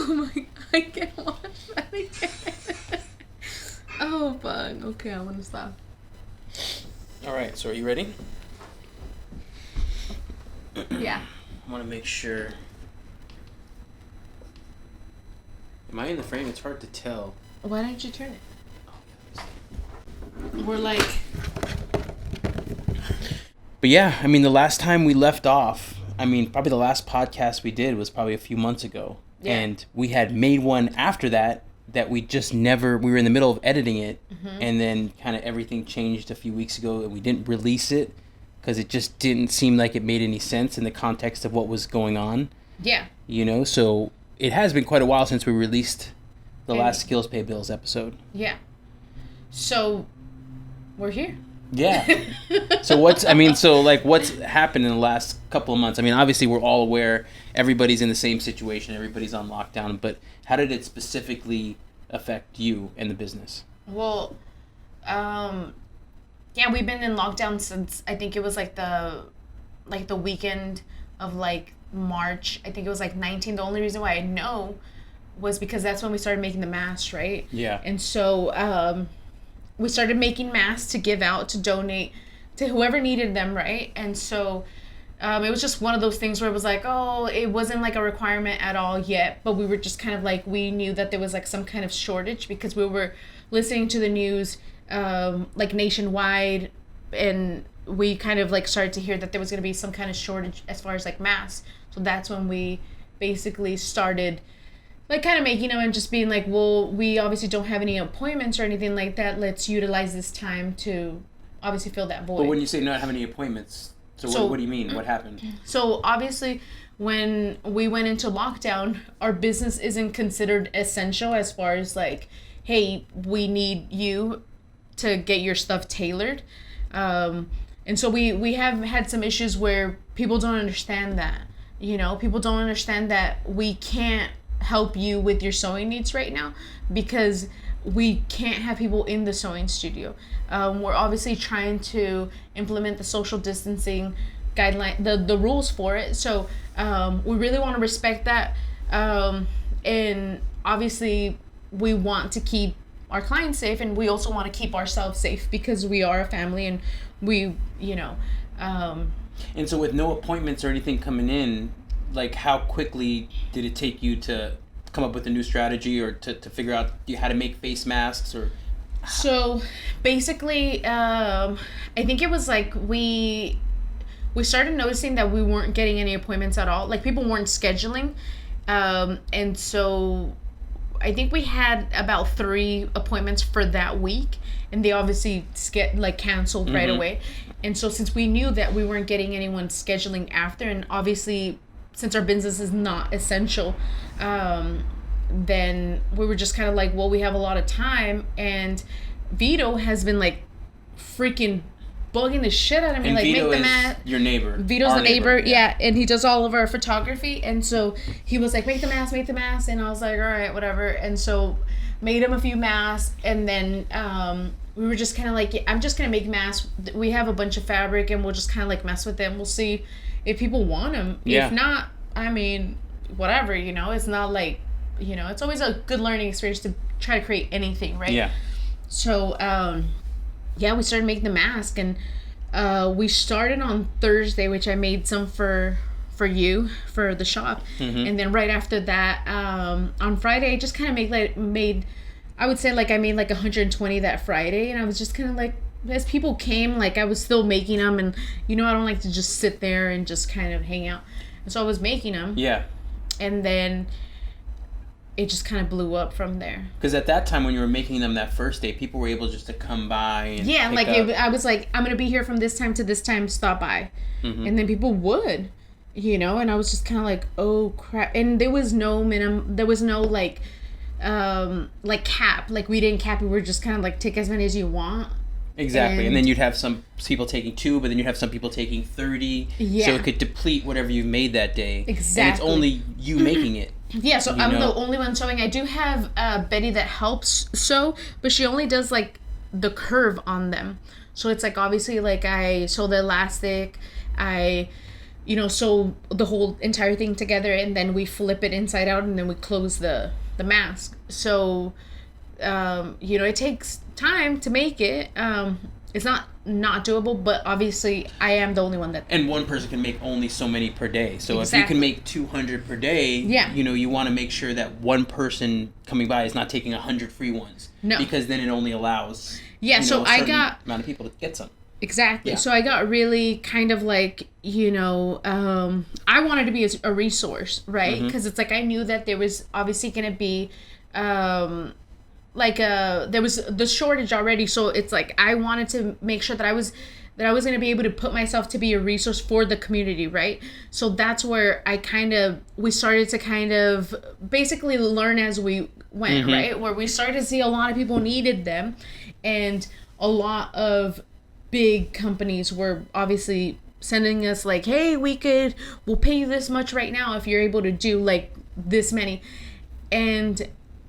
Oh my, I can't watch that again. Oh fuck. Okay, I want to stop. All right, so are you ready? Yeah. I want to make sure. Am I in the frame? It's hard to tell. Why don't you turn it? We're like... But yeah, I mean, the last time we left off, I mean, probably the last podcast we did was probably a few months ago. Yeah. And we had made one after that we just never, we were in the middle of editing it. Mm-hmm. And then kind of everything changed a few weeks ago and we didn't release it because it just didn't seem like it made any sense in the context of what was going on. Yeah. You know, so it has been quite a while since we released the last Skills Pay Bills episode. Yeah. So we're here. Yeah. So what's happened in the last couple of months? I mean, obviously we're all aware everybody's in the same situation, everybody's on lockdown, but how did it specifically affect you and the business? Well, yeah, we've been in lockdown since I think it was like the weekend of like March. I think it was like 19. The only reason why I know was because that's when we started making the masks, right? Yeah. And so we started making masks to give out, to donate to whoever needed them, right? And so it was just one of those things where it was like, oh, it wasn't like a requirement at all yet, but we were just kind of like, we knew that there was like some kind of shortage because we were listening to the news like nationwide, and we kind of like started to hear that there was going to be some kind of shortage as far as like masks. So that's when we basically started like kind of making them and just being like, well, we obviously don't have any appointments or anything like that. Let's utilize this time to obviously fill that void. But when you say not have any appointments, so what do you mean? What happened? So obviously when we went into lockdown, our business isn't considered essential as far as like, hey, we need you to get your stuff tailored. And so we have had some issues where people don't understand that. You know, people don't understand that we can't help you with your sewing needs right now because we can't have people in the sewing studio. We're obviously trying to implement the social distancing guideline, the rules for it. So we really want to respect that. And obviously we want to keep our clients safe, and we also want to keep ourselves safe because we are a family, and we, you know. And so with no appointments or anything coming in, like how quickly did it take you to come up with a new strategy or to figure out how to make face masks? Or so basically I think it was like we started noticing that we weren't getting any appointments at all, like people weren't scheduling, and so I think we had about 3 appointments for that week, and they obviously canceled right away. And so since we knew that we weren't getting anyone scheduling after, and obviously since our business is not essential, then we were just kind of like, well, we have a lot of time, and Vito has been like freaking bugging the shit out of me, and like Vito make the mask. Your neighbor. Vito's the neighbor, yeah, and he does all of our photography, and so he was like, make the mask, and I was like, all right, whatever. And so made him a few masks, and then we were just kind of like, I'm just gonna make masks. We have a bunch of fabric, and we'll just kind of like mess with them. We'll see if people want them. Yeah. If not, I mean, whatever, you know. It's not like, you know, it's always a good learning experience to try to create anything, right? Yeah. So yeah, we started making the mask, and we started on Thursday, which I made some for you for the shop, and then right after that, on Friday, I just kind of made I would say like I made like 120 that Friday, and I was just kind of like, as people came, like I was still making them, and you know I don't like to just sit there and just kind of hang out, and so I was making them. Yeah. And then it just kind of blew up from there. Because at that time when you were making them that first day, people were able just to come by and I was like, I'm gonna be here from this time to this time, stop by, and then people would, you know, and I was just kind of like, oh crap, and there was no like cap, like we didn't cap it, we were just kind of like, take as many as you want. Exactly, and then you'd have some people taking 2, but then you'd have some people taking 30, so it could deplete whatever you made that day. Exactly. And it's only you making it. Yeah, so I'm the only one sewing. I do have Betty that helps sew, but she only does like the curve on them. So it's like obviously like I sew the elastic, I sew the whole entire thing together, and then we flip it inside out, and then we close the mask. So, it takes time to make it. It's not doable, but obviously I am the only one that... And one person can make only so many per day. So Exactly. if you can make 200 per day, you want to make sure that one person coming by is not taking 100 free ones. No. Because then it only allows so a I certain got amount of people to get some. Exactly. Yeah. So I got really kind of like, I wanted to be a resource, right? Because it's like I knew that there was obviously going to be there was the shortage already. So it's like I wanted to make sure that I was going to be able to put myself to be a resource for the community, right? So that's where we started to kind of basically learn as we went, right? Where we started to see a lot of people needed them, and a lot of big companies were obviously sending us like, hey, we'll pay you this much right now if you're able to do like this many. And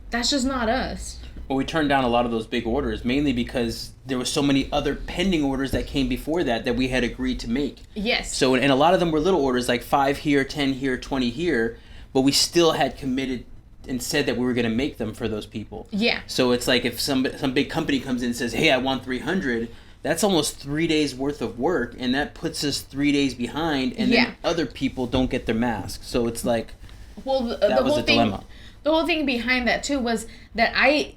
that's just not us. Well, we turned down a lot of those big orders, mainly because there were so many other pending orders that came before that we had agreed to make. Yes. So, and a lot of them were little orders, like 5 here, 10 here, 20 here, but we still had committed and said that we were going to make them for those people. Yeah. So it's like if some big company comes in and says, hey, I want 300, that's almost 3 days worth of work, and that puts us 3 days behind, and then other people don't get their masks. So it's like, that was a dilemma. The whole thing behind that too was that I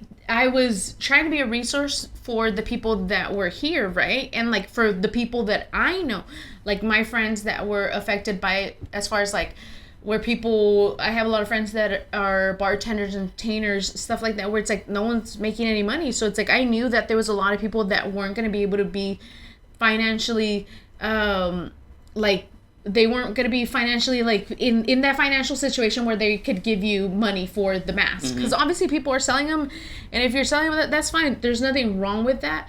was trying to be a resource for the people that were here, right? And like for the people that I know, like my friends that were affected by it, as far as like where I have a lot of friends that are bartenders, entertainers, stuff like that, where it's like no one's making any money. So it's like I knew that there was a lot of people that weren't going to be able to be financially, they weren't going to be financially like in that financial situation where they could give you money for the mask, because obviously people are selling them, and if you're selling them, that's fine. There's nothing wrong with that.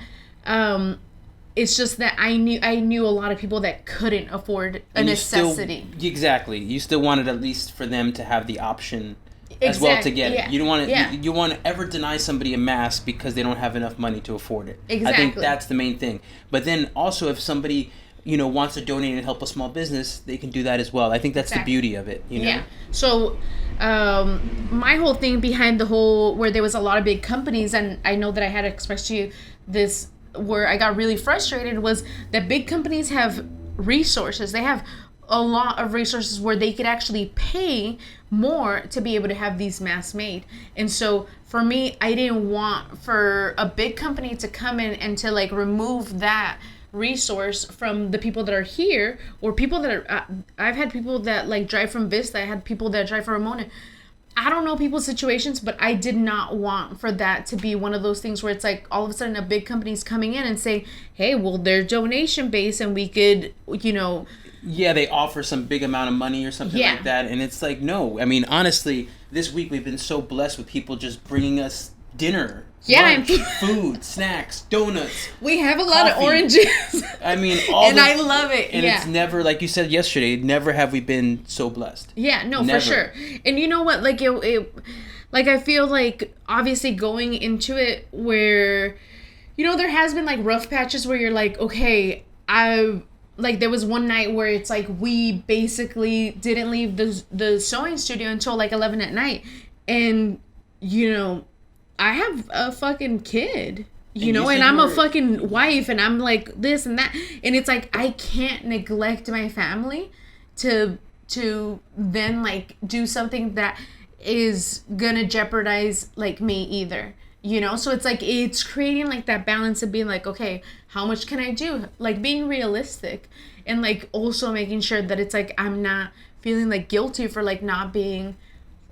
It's just that I knew a lot of people that couldn't afford a necessity. Exactly. You still wanted at least for them to have the option as well to get it. You don't want to you want to ever deny somebody a mask because they don't have enough money to afford it. Exactly. I think that's the main thing. But then also if somebody wants to donate and help a small business, they can do that as well. I think that's the beauty of it, Yeah. So, my whole thing behind the whole, where there was a lot of big companies, and I know that I had expressed to you this, where I got really frustrated, was that big companies have resources. They have a lot of resources where they could actually pay more to be able to have these masks made. And so for me, I didn't want for a big company to come in and to like remove that resource from the people that are here, or people that are I've had people that like drive from Vista. I had people that drive from Ramona. I don't know people's situations, but I did not want for that to be one of those things where it's like all of a sudden a big company's coming in and saying, hey, well, they're donation based and we could, they offer some big amount of money or something like that, and it's like, no. I mean, honestly, this week we've been so blessed with people just bringing us dinner. Lunch, food, snacks, donuts. We have a lot of oranges. I mean, I love it. And it's never, like you said yesterday, never have we been so blessed. Yeah, no, never. For sure. And you know what? Like like I feel like obviously going into it where, there has been like rough patches where you're like, okay, there was one night where it's like we basically didn't leave the sewing studio until like 11 at night, and I have a fucking kid, and I'm a fucking wife, and I'm like this and that. And it's like, I can't neglect my family to then like do something that is gonna jeopardize like me either, So it's like, it's creating like that balance of being like, okay, how much can I do? Like being realistic, and like also making sure that it's like, I'm not feeling like guilty for like not being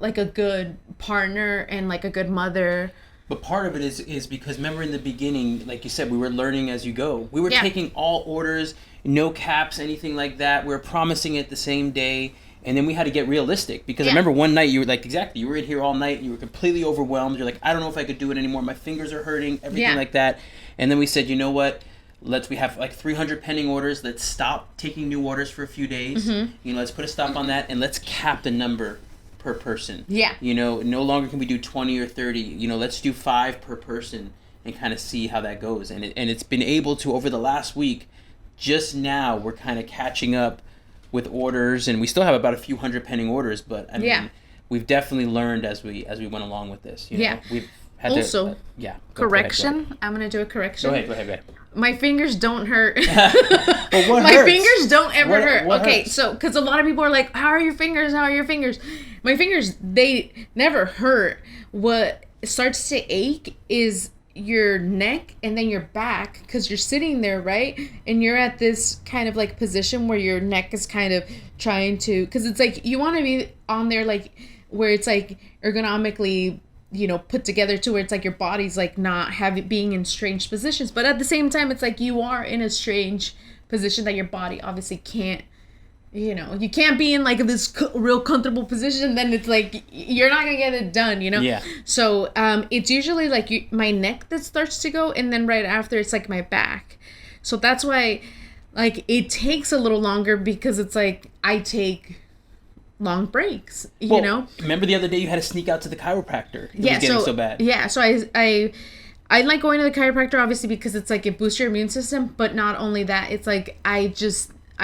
like a good partner and like a good mother. But part of it is because remember in the beginning, like you said, we were learning as you go. We were taking all orders, no caps, anything like that. We were promising it the same day. And then we had to get realistic, because I remember one night you were like, you were in here all night. You were completely overwhelmed. You're like, I don't know if I could do it anymore. My fingers are hurting, everything like that. And then we said, you know what? We have like 300 pending orders. Let's stop taking new orders for a few days. Let's put a stop on that, and let's cap the number per person. No longer can we do 20 or 30. Let's do 5 per person and kind of see how that goes. And it's been able to, over the last week, just now we're kind of catching up with orders, and we still have about a few hundred pending orders, but I mean, we've definitely learned as we went along with this. You know? We've had also, correction. Go ahead. I'm going to do a correction. Go ahead. My fingers don't hurt. Well, what My hurts? fingers don't ever hurt. What okay, hurts? so, because a lot of people are like, how are your fingers? My fingers, they never hurt. What starts to ache is your neck and then your back, because you're sitting there, right? And you're at this kind of like position where your neck is kind of trying to, because it's like, you want to be on there like, where it's like ergonomically, you know, put together to where it's like your body's like not being in strange positions, but at the same time it's like you are in a strange position that your body obviously can't, you know, you can't be in like this real comfortable position, then it's like you're not gonna get it done, you know. So it's usually like my neck that starts to go, and then right after it's like my back. So that's why like it takes a little longer, because it's like I take long breaks, you know. Remember the other day you had to sneak out to the chiropractor. It was getting so bad. Yeah, so I like going to the chiropractor, obviously, because it's like it boosts your immune system, but not only that, it's like I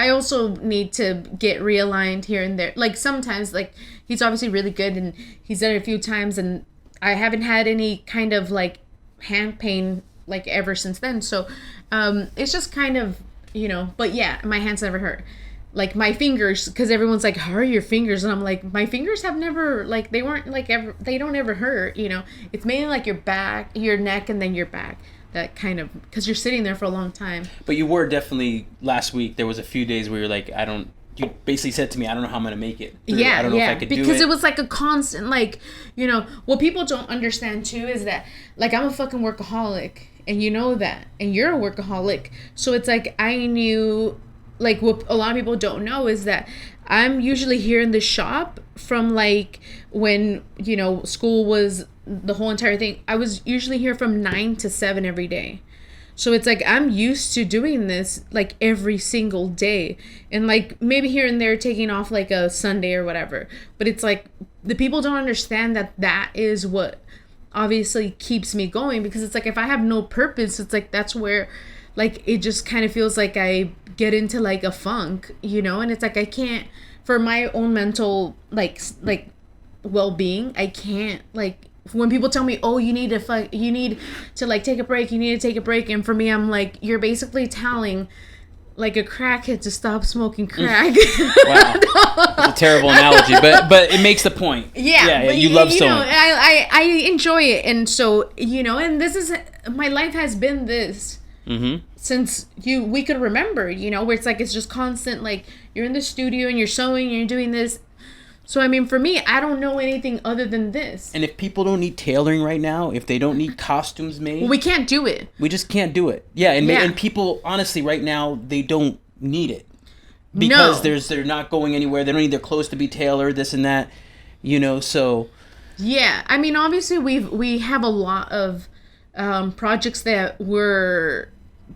also need to get realigned here and there. Like sometimes, like he's obviously really good and he's done it a few times, and I haven't had any kind of like hand pain like ever since then. So it's just kind of, you know, but yeah, my hands never hurt. Like my fingers, because everyone's like, how are your fingers? And I'm like, my fingers have never, like, they weren't like ever, they don't ever hurt, you know. It's mainly like your back, your neck, and then your back. That kind of, because you're sitting there for a long time. But you were definitely, last week, there was a few days where you're like, you basically said to me, I don't know how I'm going to make it through. I don't know if I could do it. Because it was like a constant, like, you know, what people don't understand too is that, like, I'm a fucking workaholic, and you know that, and you're a workaholic. So it's like, I knew, like, what a lot of people don't know is that I'm usually here in the shop from like when, you know, school was the whole entire thing. I was usually here from 9 to 7 every day. So it's like I'm used to doing this like every single day, and like maybe here and there taking off like a Sunday or whatever. But it's like the people don't understand that is what obviously keeps me going, because it's like if I have no purpose, it's like that's where like it just kind of feels like I get into like a funk, you know. And it's like I can't, for my own mental like well-being, I can't, like, when people tell me, oh, you need to like take a break, and for me I'm like, you're basically telling like a crackhead to stop smoking crack. Wow. It's a terrible analogy, but it makes the point. Yeah, you love sewing. Know, I enjoy it, and so, you know, and this is, my life has been this since we could remember, you know, where it's like it's just constant, like you're in the studio and you're sewing and you're doing this. So I mean, for me, I don't know anything other than this. And if people don't need tailoring right now, if they don't need costumes made, well, we can't do it. We just can't do it. Yeah, and people, honestly, right now, they don't need it, because they're not going anywhere. They don't need their clothes to be tailored, this and that, you know. So yeah, I mean, obviously we have a lot of projects that were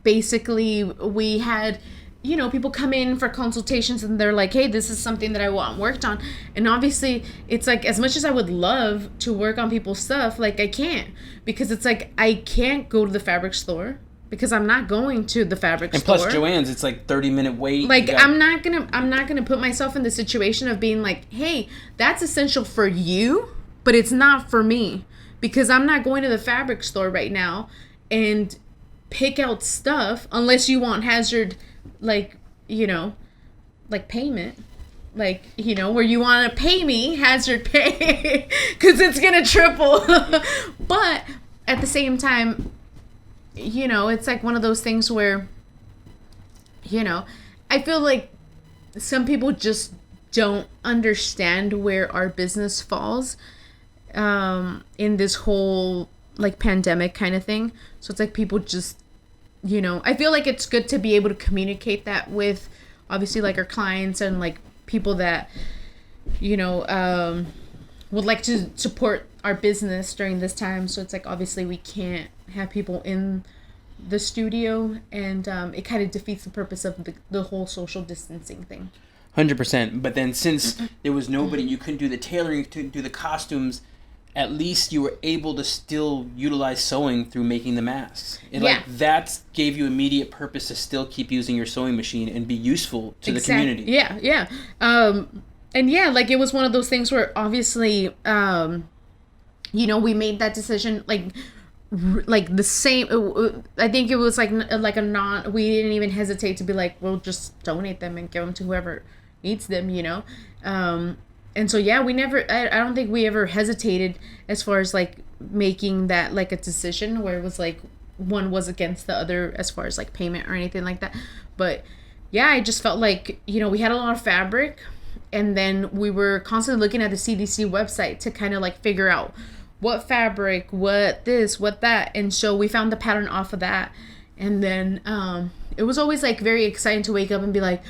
basically, we had, you know, people come in for consultations and they're like, hey, this is something that I want worked on. And obviously it's like, as much as I would love to work on people's stuff, like I can't, because it's like I can't go to the fabric store, because I'm not going to the fabric store. And plus Joann's, it's like 30-minute wait. Like I'm not gonna put myself in the situation of being like, hey, that's essential for you, but it's not for me, because I'm not going to the fabric store right now and pick out stuff unless you want hazard, like, you know, like payment, like, you know, where you want to pay me hazard pay because it's gonna triple. But at the same time, you know, it's like one of those things where, you know, I feel like some people just don't understand where our business falls in this whole like pandemic kind of thing. So it's like people just, you know, I feel like it's good to be able to communicate that with obviously like our clients and like people that, you know, would like to support our business during this time. So it's like obviously we can't have people in the studio, and it kind of defeats the purpose of the whole social distancing thing. 100%. But then since there was nobody, you couldn't do the tailoring, to do the costumes at least you were able to still utilize sewing through making the masks. Like that gave you immediate purpose to still keep using your sewing machine and be useful to the community. Yeah. And yeah, like it was one of those things where obviously, we made that decision like the same. I think it was like a non. We didn't even hesitate to be like, we'll just donate them and give them to whoever needs them. And so, yeah, we never, I don't think we ever hesitated as far as, like, making that, like, a decision where it was, like, one was against the other as far as, like, payment or anything like that. But, yeah, I just felt like, we had a lot of fabric, and then we were constantly looking at the CDC website to kind of, like, figure out what fabric, what this, what that. And so we found the pattern off of that. And then it was always, like, very exciting to wake up and be like,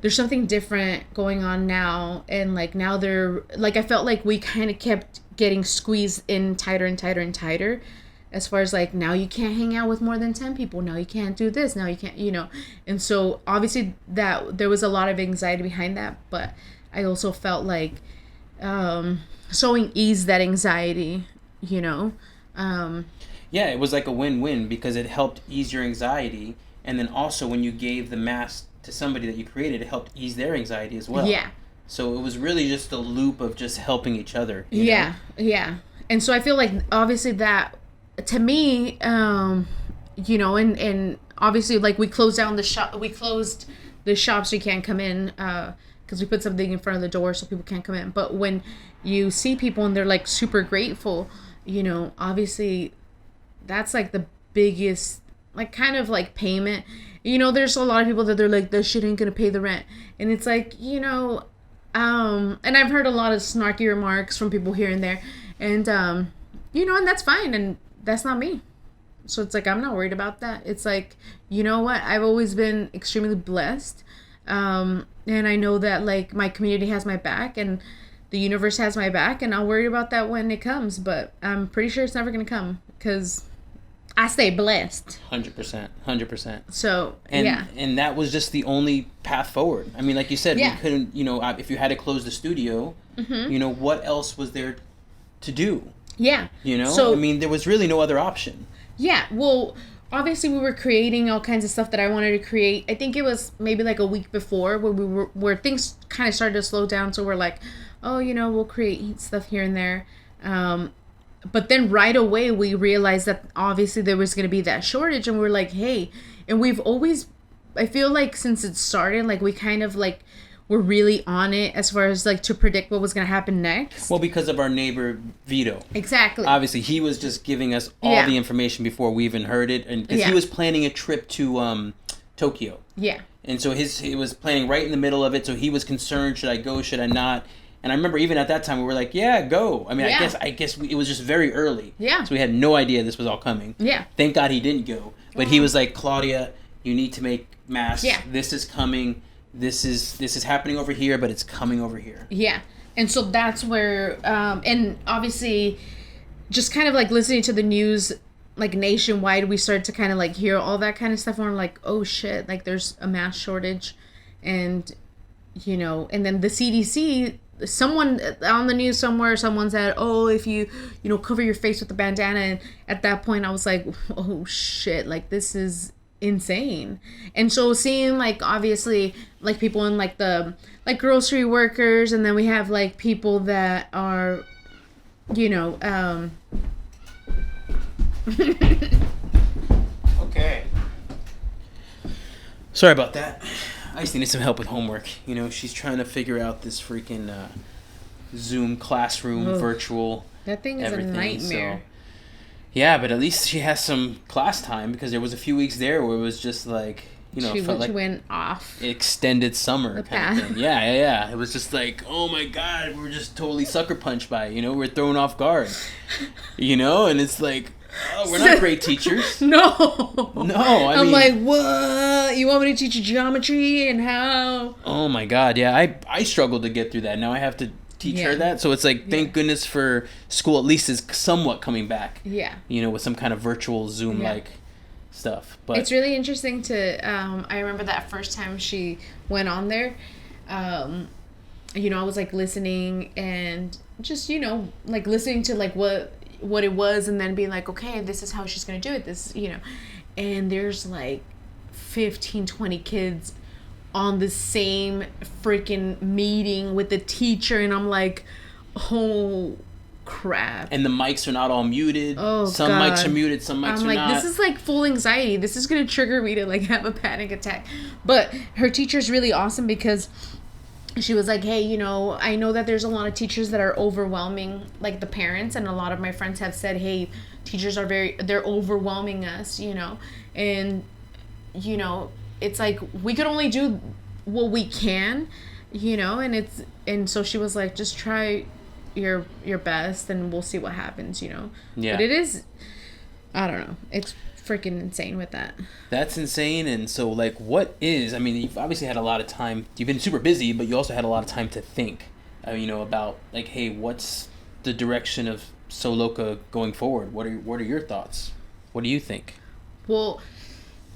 there's something different going on now. And like now I felt like we kind of kept getting squeezed in tighter and tighter and tighter as far as like, now you can't hang out with more than 10 people. Now you can't do this. Now you can't, And so obviously that there was a lot of anxiety behind that, but I also felt like sewing eased that anxiety, Yeah, it was like a win-win because it helped ease your anxiety. And then also when you gave the mask to somebody that you created, it helped ease their anxiety as well. Yeah. So it was really just a loop of just helping each other. Yeah. And so I feel like obviously that, to me, and obviously like we closed down the shop. We closed the shop so you can't come in because we put something in front of the door so people can't come in. But when you see people and they're like super grateful, obviously that's like the biggest, like kind of like payment. There's a lot of people that they're like, this shit ain't gonna pay the rent. And it's like, and I've heard a lot of snarky remarks from people here and there. And, and that's fine. And that's not me. So it's like, I'm not worried about that. It's like, you know what? I've always been extremely blessed. And I know that like my community has my back and the universe has my back. And I'll worry about that when it comes. But I'm pretty sure it's never gonna come because I stay blessed. 100%. So, And that was just the only path forward. I mean, like you said, we couldn't, if you had to close the studio, what else was there to do? Yeah. So, I mean, there was really no other option. Yeah. Well, obviously we were creating all kinds of stuff that I wanted to create. I think it was maybe like a week before where things kind of started to slow down. So we're like, oh, we'll create stuff here and there. But then right away we realized that obviously there was going to be that shortage, and we're like, hey, and we've always, I feel like since it started, like we kind of like were really on it as far as like to predict what was going to happen next. Well, because of our neighbor Vito. Exactly. Obviously, he was just giving us all the information before we even heard it, and because he was planning a trip to Tokyo. Yeah. And so he was planning right in the middle of it, so he was concerned, should I go, should I not? And I remember even at that time we were like, yeah, go. I mean, I guess it was just very early. Yeah. So we had no idea this was all coming. Yeah. Thank God he didn't go. But he was like, Claudia, you need to make masks. Yeah. This is coming. This is happening over here, but it's coming over here. Yeah. And so that's where, and obviously just kind of like listening to the news, like nationwide, we started to kind of like hear all that kind of stuff. And we're like, oh shit, like there's a mass shortage. And, and then the CDC, someone on the news somewhere, someone said, oh, if you cover your face with a bandana. And at that point I was like, oh shit, like this is insane. And so seeing like obviously like people in like the like grocery workers, and then we have like people that are okay, sorry about that. I just needed some help with homework. She's trying to figure out this freaking Zoom classroom, virtual. That thing is a nightmare. So, yeah, but at least she has some class time, because there was a few weeks there where it was just like, she felt like went off. Extended summer kind of thing. Yeah. It was just like, oh my God, we were just totally sucker punched by it. We're thrown off guard. And it's like, oh, we're not great teachers. No. I mean, like, what? You want me to teach you geometry and how? Oh my God, yeah. I struggled to get through that. Now I have to teach her that. So it's like, thank goodness for school at least is somewhat coming back. Yeah. With some kind of virtual Zoom-like stuff. But it's really interesting to, I remember that first time she went on there. I was like listening and just, like listening to like what it was, and then being like, okay, this is how she's going to do it. And there's like 15, 20 kids on the same freaking meeting with the teacher, and I'm like, oh crap. And the mics are not all muted. Oh, some God. Mics are muted, some mics I'm are like, not. this is like full anxiety. This is gonna trigger me to like have a panic attack. But her teacher's really awesome because she was like, hey, I know that there's a lot of teachers that are overwhelming like the parents, and a lot of my friends have said, hey, teachers are they're overwhelming us, and it's like we could only do what we can, and so she was like, just try your best and we'll see what happens, Yeah. But it is, I don't know, it's freaking insane with that. That's insane. And so like, you've obviously had a lot of time, you've been super busy, but you also had a lot of time to think, about like, hey, what's the direction of Sew Loka going forward? What are your thoughts? What do you think? Well,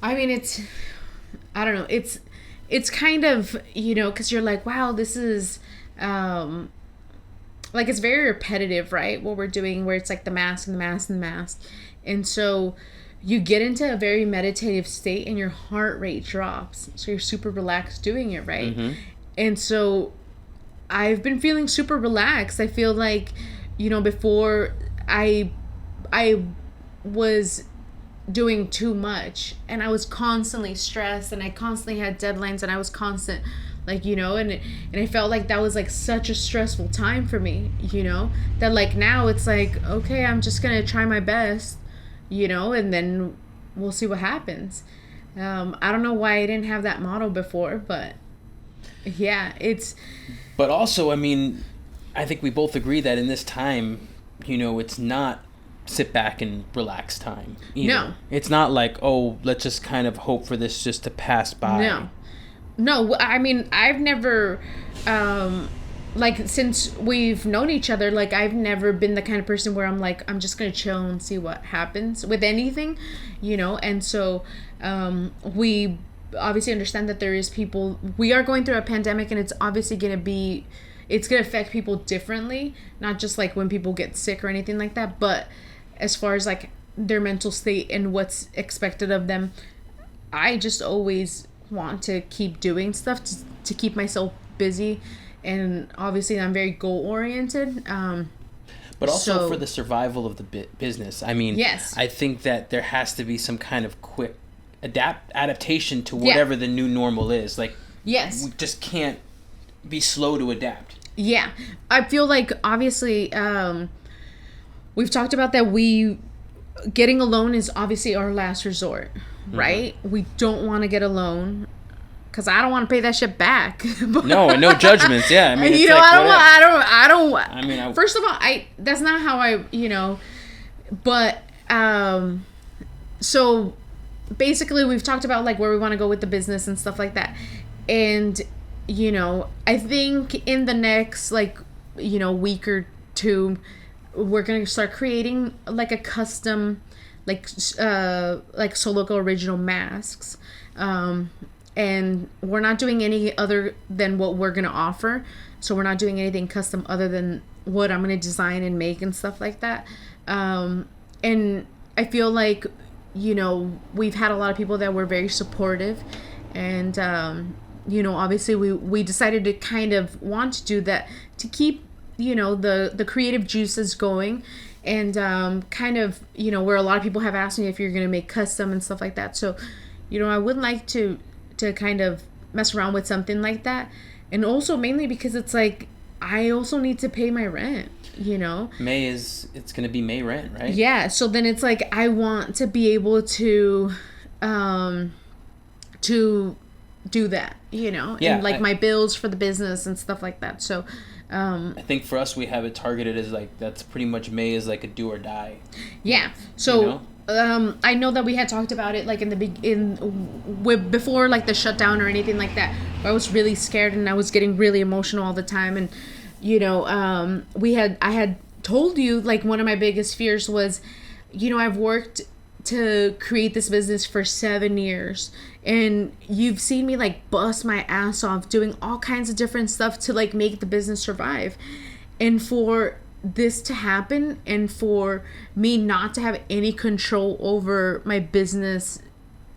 I mean, I don't know, it's kind of, because you're like, wow, this is like, it's very repetitive, right? What we're doing, where it's like the mask and the mask and the mask. And so you get into a very meditative state and your heart rate drops. So you're super relaxed doing it, right? Mm-hmm. And so I've been feeling super relaxed. I feel like, before I was doing too much and I was constantly stressed and I constantly had deadlines and I was constant, like, and I felt like that was like such a stressful time for me, that like now it's like, okay, I'm just gonna try my best, and then we'll see what happens. I don't know why I didn't have that motto before, but yeah, but also, I mean, I think we both agree that in this time, it's not sit back and relax time either. No, it's not like, oh, let's just kind of hope for this just to pass by. No, I mean, I've never, like, since we've known each other, like, I've never been the kind of person where I'm like, I'm just going to chill and see what happens with anything, and so, we obviously understand that there is people, we are going through a pandemic, and it's obviously going to affect people differently, not just, like, when people get sick or anything like that, but as far as, like, their mental state and what's expected of them, I just always want to keep doing stuff to keep myself busy, and obviously I'm very goal oriented, but also for the survival of the business. I mean, yes, I think that there has to be some kind of quick adaptation to whatever the new normal is. Like, yes, we just can't be slow to adapt. Yeah, I feel like obviously we've talked about that getting a loan is obviously our last resort, right? Mm-hmm. We don't want to get a loan because I don't want to pay that shit back. No judgments. Yeah, I mean, it's I don't. I mean, first of all, that's not how I, but so basically we've talked about like where we want to go with the business and stuff like that, and I think in the next like week or two, we're gonna start creating like a custom like Sew Loka original masks, and we're not doing any other than what we're gonna offer, so we're not doing anything custom other than what I'm gonna design and make and stuff like that, and I feel like we've had a lot of people that were very supportive, and obviously we decided to kind of want to do that to keep the creative juices going, and kind of where a lot of people have asked me if you're going to make custom and stuff like that, so I would like to kind of mess around with something like that, and also mainly because it's like I also need to pay my rent. It's going to be May rent, right? Yeah, so then it's like I want to be able to do that, and like my bills for the business and stuff like that. So I think for us, we have it targeted as like, that's pretty much May is like a do or die. Yeah. So I know that we had talked about it like before like the shutdown or anything like that, where I was really scared and I was getting really emotional all the time, and I had told you like one of my biggest fears was, I've worked to create this business for 7 years, And you've seen me like bust my ass off doing all kinds of different stuff to like make the business survive. And for this to happen and for me not to have any control over my business,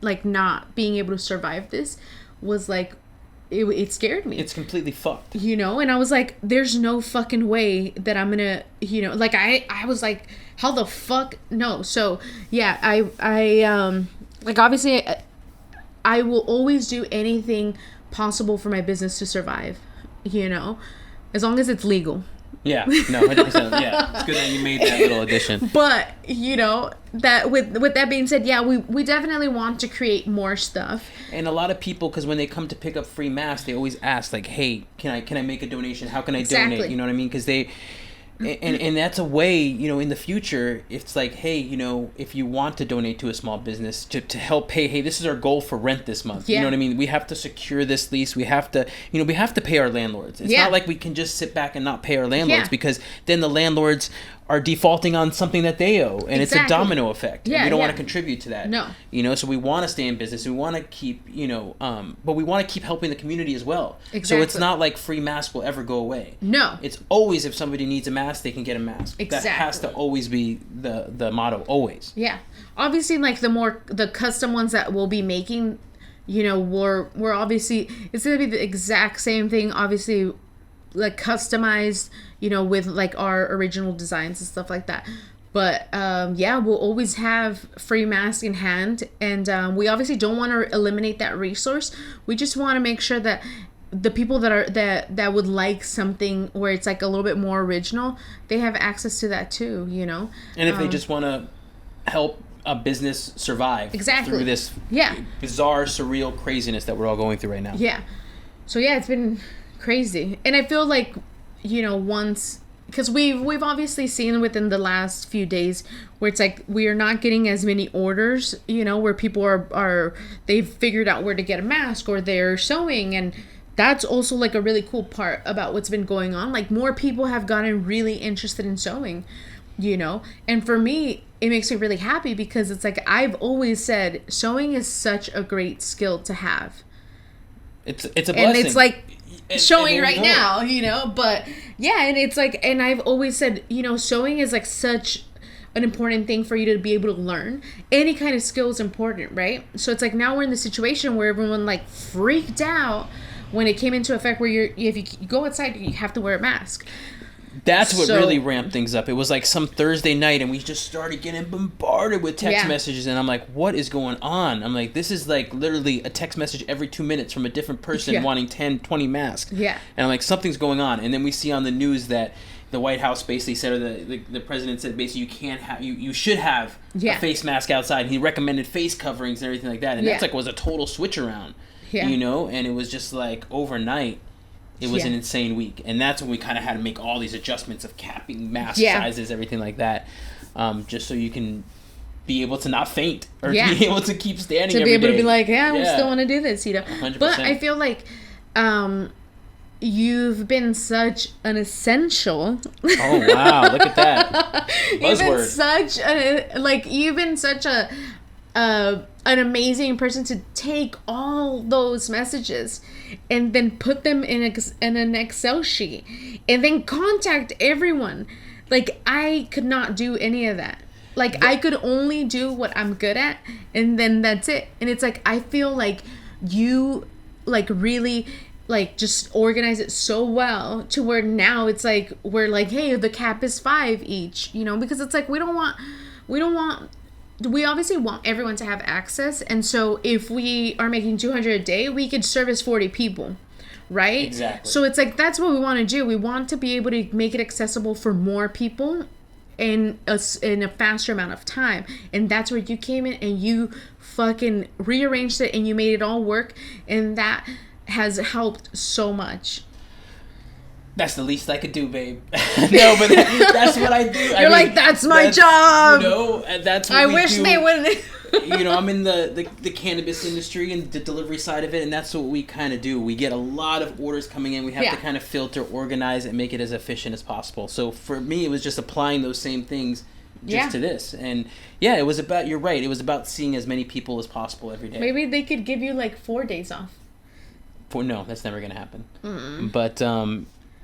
like not being able to survive this, was like, it scared me. It's completely fucked. You know, and I was like, there's no fucking way that I'm gonna, you know, like I was like, how the fuck? No. So yeah, I like obviously I will always do anything possible for my business to survive, you know, as long as it's legal. Yeah, no, 100%. Yeah, it's good that you made that little addition. But you know, that with that being said, yeah, we definitely want to create more stuff. And a lot of people, because when they come to pick up free masks, they always ask like, "Hey, can I make a donation? How can I donate?" You know what I mean? Because they. And that's a way, you know, in the future, it's like, hey, you know, if you want to donate to a small business to help pay, hey, this is our goal for rent this month. Yeah. You know what I mean? We have to secure this lease. We have to, you know, we have to pay our landlords. It's not like we can just sit back and not pay our landlords because then the landlords are defaulting on something that they owe, and it's a domino effect. Yeah, and we don't want to contribute to that. No. You know, so we want to stay in business. We want to keep, you know, but we want to keep helping the community as well. Exactly. So it's not like free masks will ever go away. No. It's always, if somebody needs a mask, they can get a mask. Exactly. That has to always be the motto, always. Yeah. Obviously, like the custom ones that we'll be making, you know, we're obviously, it's going to be the exact same thing, obviously, like customized, you know, with like our original designs and stuff like that. But yeah, we'll always have free masks in hand, and we obviously don't want to eliminate that resource. We just want to make sure that the people that would like something where it's like a little bit more original, they have access to that too, you know. And if they just want to help a business survive through this bizarre, surreal craziness that we're all going through right now. Yeah. So yeah, it's been crazy. And I feel like, you know, once, because we've obviously seen within the last few days where it's like we are not getting as many orders, you know, where people are they've figured out where to get a mask or they're sewing, and that's also like a really cool part about what's been going on. Like more people have gotten really interested in sewing, you know. And for me, it makes me really happy because it's like I've always said sewing is such a great skill to have. It's a blessing. And it's like showing right now, you know, but yeah, and it's like, and I've always said, you know, sewing is like such an important thing for you to be able to learn. Any kind of skill is important, right? So it's like now we're in the situation where everyone like freaked out when it came into effect where if you go outside, you have to wear a mask. That's what really ramped things up. It was like some Thursday night and we just started getting bombarded with text messages, and I'm like, what is going on? I'm like, this is like literally a text message every 2 minutes from a different person wanting 10, 20 masks. Yeah. And I'm like, something's going on. And then we see on the news that the White House basically said, or the president said basically you can't have, you should have a face mask outside. And he recommended face coverings and everything like that. And that's like was a total switch around, you know? And it was just like overnight. It was an insane week, and that's when we kind of had to make all these adjustments of capping mask sizes, everything like that, just so you can be able to not faint or to be able to keep standing. To be able to be like, we still want to do this, you know. 100%. But I feel like you've been such an essential. Oh wow! Look at that buzzword. You've been such an amazing person to take all those messages and then put them in an Excel sheet and then contact everyone. Like, I could not do any of that. Like, I could only do what I'm good at, and then that's it. And it's like, I feel like you like really like just organize it so well to where now it's like we're like, hey, the cap is 5 each, you know, because it's like we obviously want everyone to have access. And so if we are making 200 a day, we could service 40 people, right? Exactly. So it's like, that's what we want to do. We want to be able to make it accessible for more people in a faster amount of time. And that's where you came in and you fucking rearranged it and you made it all work. And that has helped so much. That's the least I could do, babe. No, but that's what I do. You're like, that's my job. You know, that's what I wish they would. You know, I'm in the cannabis industry and the delivery side of it, and that's what we kind of do. We get a lot of orders coming in. We have to kind of filter, organize, and make it as efficient as possible. So for me, it was just applying those same things just to this. And yeah, it was about, you're right, it was about seeing as many people as possible every day. Maybe they could give you like 4 days off. No, that's never gonna happen. But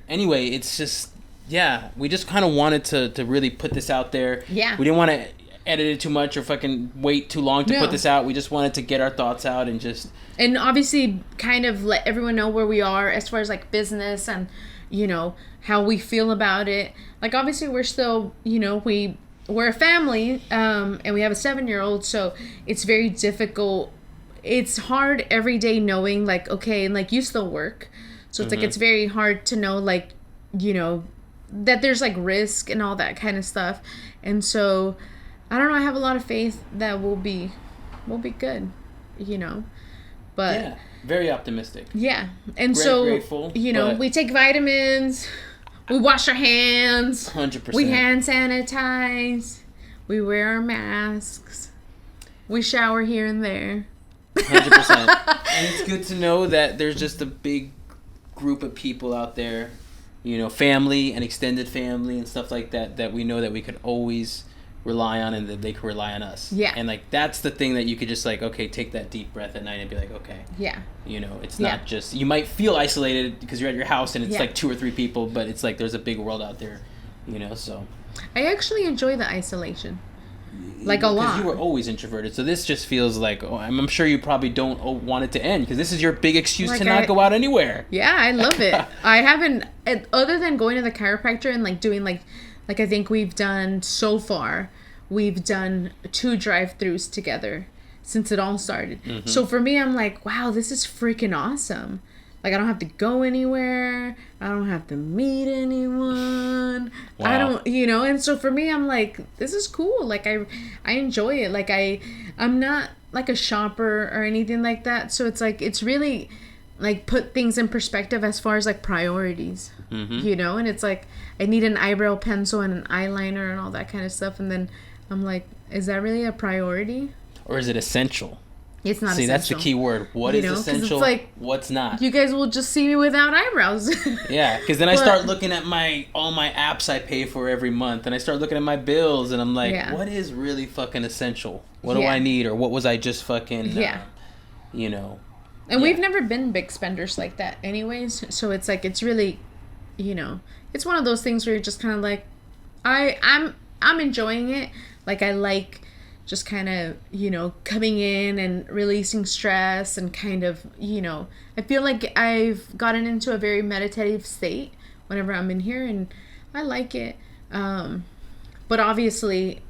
anyway, it's just, yeah, we just kind of wanted to really put this out there. Yeah, we didn't want to edit it too much or fucking wait too long to put this out. We just wanted to get our thoughts out and obviously kind of let everyone know where we are as far as like business and, you know, how we feel about it. Like, obviously we're still, you know, we're a family, and we have a 7-year-old, so it's very difficult. It's hard every day knowing like, okay, and like you still work, so it's like it's very hard to know, like, you know, that there's like risk and all that kind of stuff. And so I don't know, I have a lot of faith that we'll be good, you know. But yeah, very optimistic. Yeah. And so grateful, you know, we take vitamins, we wash our hands, 100%. We hand sanitize, we wear our masks, we shower here and there. 100%. And it's good to know that there's just a big group of people out there, you know, family and extended family and stuff like that, that we know that we could always rely on and that they could rely on us. Yeah. And like, that's the thing that you could just like, okay, take that deep breath at night and be like, okay. Yeah. You know, it's not just, you might feel isolated because you're at your house and it's like 2 or 3 people, but it's like there's a big world out there, you know, so. I actually enjoy the isolation. Like, a lot. Because you were always introverted, so this just feels like, I'm sure you probably don't want it to end, because this is your big excuse like to not go out anywhere. Yeah, I love it. I haven't, other than going to the chiropractor and like doing like I think we've done so far, we've done 2 drive-thrus together since it all started. So for me, I'm like, wow, this is freaking awesome. Like, I don't have to go anywhere. I don't have to meet anyone. Wow. I don't, you know, and so for me, I'm like, this is cool. Like, I enjoy it. Like, I'm not like a shopper or anything like that. So it's like, it's really like put things in perspective as far as like priorities, you know? And it's like, I need an eyebrow pencil and an eyeliner and all that kind of stuff. And then I'm like, is that really a priority? Or is it essential? It's not essential. See, that's the key word. What is essential? Like, what's not? You guys will just see me without eyebrows. Yeah, because then I start looking at all my apps I pay for every month, and I start looking at my bills, and I'm like, what is really fucking essential? What do I need, or what was I just fucking, you know? And we've never been big spenders like that anyways, so it's like, it's really, you know, it's one of those things where you're just kind of like, I'm enjoying it. Like, I like just kind of, you know, coming in and releasing stress and kind of, you know, I feel like I've gotten into a very meditative state whenever I'm in here, and I like it. But obviously,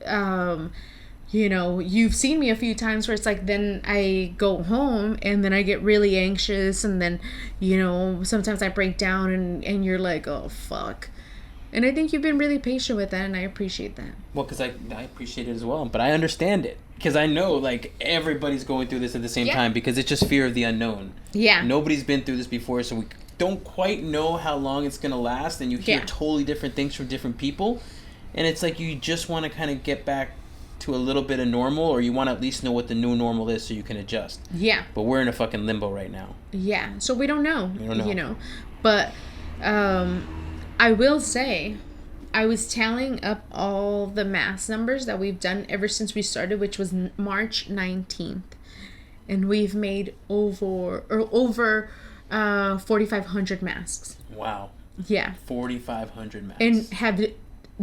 you know, you've seen me a few times where it's like, then I go home and then I get really anxious, and then, you know, sometimes I break down and you're like, oh, fuck. And I think you've been really patient with that, and I appreciate that. Well, because I appreciate it as well, but I understand it. Because I know, like, everybody's going through this at the same time, because it's just fear of the unknown. Yeah. Nobody's been through this before, so we don't quite know how long it's going to last, and you hear totally different things from different people. And it's like you just want to kind of get back to a little bit of normal, or you want to at least know what the new normal is so you can adjust. Yeah. But we're in a fucking limbo right now. Yeah. So we don't know. You know. But, I will say, I was tallying up all the mass numbers that we've done ever since we started, which was March 19th. And we've made over 4,500 masks. Wow. Yeah. 4,500 masks. And have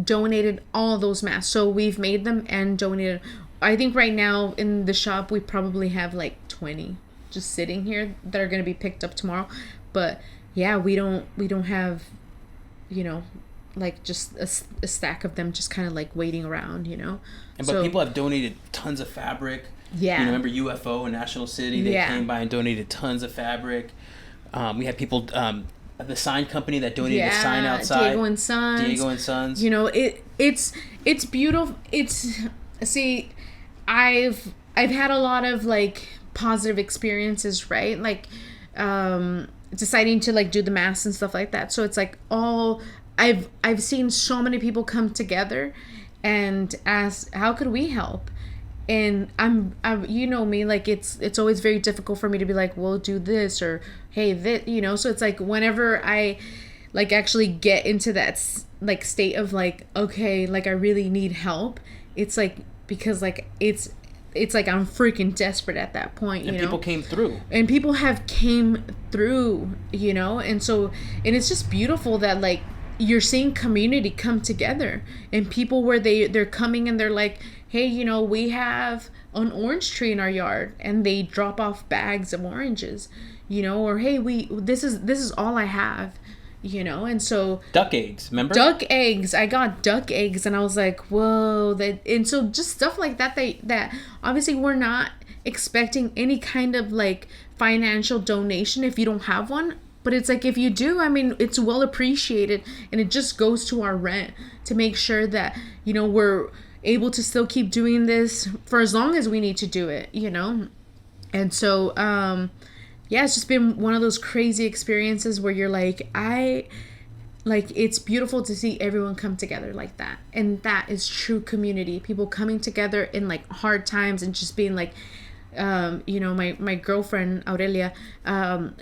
donated all those masks. So we've made them and donated. I think right now in the shop, we probably have like 20 just sitting here that are going to be picked up tomorrow. But yeah, we don't have, you know, like just a stack of them just kind of like waiting around, you know. But people have donated tons of fabric. Yeah. You know, remember UFO in National City? They came by and donated tons of fabric. We had people, the sign company that donated the sign outside. Diego and Sons. You know, it's beautiful. I've had a lot of like positive experiences, right? Like, deciding to like do the mass and stuff like that. So it's like I've seen so many people come together and ask, how could we help? And I'm you know me, like it's always very difficult for me to be like, well, do this, or hey, this, you know. So it's like whenever I like actually get into that like state of like, okay, like I really need help, it's like because like it's like I'm freaking desperate at that point, you know. People came through. And people have came through, you know. And so, and it's just beautiful that like you're seeing community come together, and people where they're coming and they're like, hey, you know, we have an orange tree in our yard, and they drop off bags of oranges, you know, or hey, this is all I have, you know. And so duck eggs, remember? Duck eggs. I got duck eggs, and I was like, whoa. And so just stuff like that. That obviously we're not expecting any kind of like financial donation if you don't have one. But it's like if you do, I mean, it's well appreciated, and it just goes to our rent to make sure that, you know, we're able to still keep doing this for as long as we need to do it, you know. And so yeah, it's just been one of those crazy experiences where you're like, it's beautiful to see everyone come together like that. And that is true community. People coming together in like hard times and just being like, you know, my girlfriend Aurelia,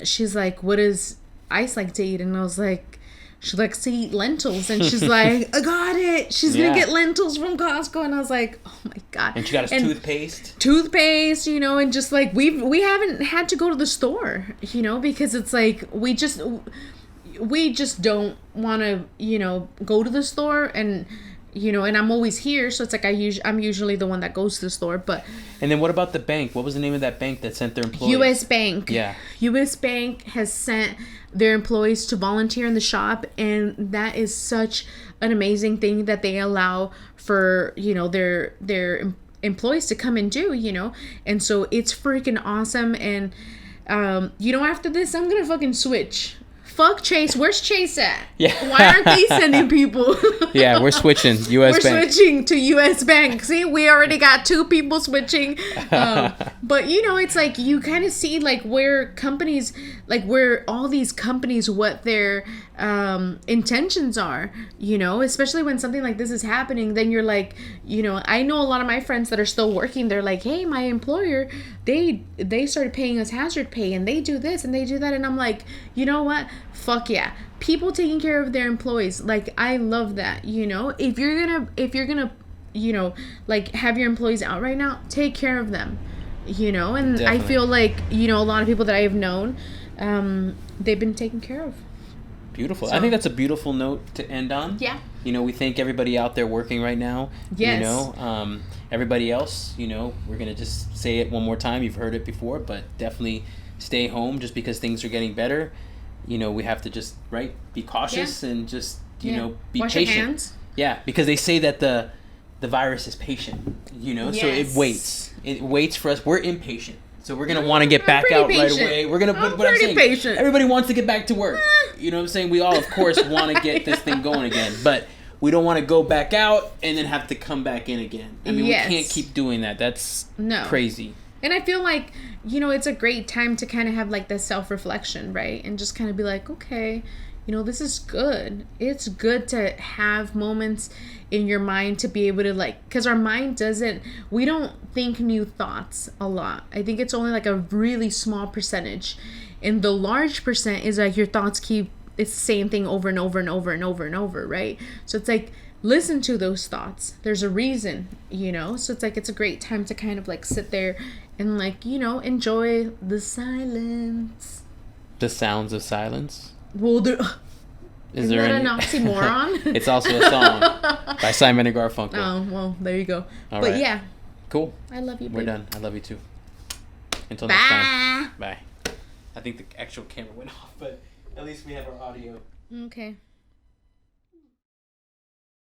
she's like, what does Ice like to eat? And I was like, she likes to eat lentils. And she's like, I got it. She's gonna get lentils from Costco. And I was like, oh my God. And she got us toothpaste, you know. And just like we haven't had to go to the store, you know, because it's like we just don't want to, you know, go to the store. And you know, and I'm always here, so it's like I'm usually the one that goes to the store. But and then what about the bank? What was the name of that bank that sent their employees? U.S. Bank. Yeah. U.S. Bank has sent their employees to volunteer in the shop, and that is such an amazing thing that they allow for, you know, their employees to come and do, you know. And so it's freaking awesome. And you know, after this, I'm gonna fucking switch. Fuck Chase. Where's Chase at? Yeah. Why aren't they sending people? Yeah, we're switching. U.S. Bank. We're switching to U.S. Bank. See, we already got 2 people switching. But, you know, it's like you kind of see like where companies, like where all these companies, what their intentions are, you know, especially when something like this is happening. Then you're like, you know, I know a lot of my friends that are still working. They're like, hey, my employer, they started paying us hazard pay, and they do this and they do that. And I'm like, you know what? Fuck yeah. People taking care of their employees. Like, I love that, you know. If you're gonna, you know, like have your employees out right now, take care of them, you know. And definitely. I feel like, you know, a lot of people that I have known, they've been taken care of. Beautiful. So, I think that's a beautiful note to end on. Yeah. You know, we thank everybody out there working right now. Yes. You know, everybody else, you know, we're going to just say it one more time. You've heard it before, but definitely stay home just because things are getting better. You know, we have to just, right, be cautious and just, you know, be Wash patient. Your hands. Yeah, because they say that the virus is patient, you know, so it waits. It waits for us. We're impatient. So we're going to want to get back out right away. We're going to put what I'm saying. Patient. Everybody wants to get back to work. You know what I'm saying? We all, of course, want to get this thing going again. But we don't want to go back out and then have to come back in again. I mean, we can't keep doing that. That's crazy. And I feel like, you know, it's a great time to kind of have like this self-reflection, right? And just kind of be like, okay, you know, this is good. It's good to have moments in your mind to be able to like, because our mind we don't think new thoughts a lot. I think it's only like a really small percentage. And the large percent is like your thoughts it's the same thing over and over and over and over and over, right? So it's like, listen to those thoughts. There's a reason, you know? So it's like, it's a great time to kind of like sit there and like, you know, enjoy the silence. The sounds of silence? Well, Is there that an oxymoron? It's also a song by Simon and Garfunkel. Oh, well, there you go. All but right. yeah. Cool. I love you, babe. We're done. I love you too. Until next time. Bye. I think the actual camera went off, but at least we have our audio. Okay.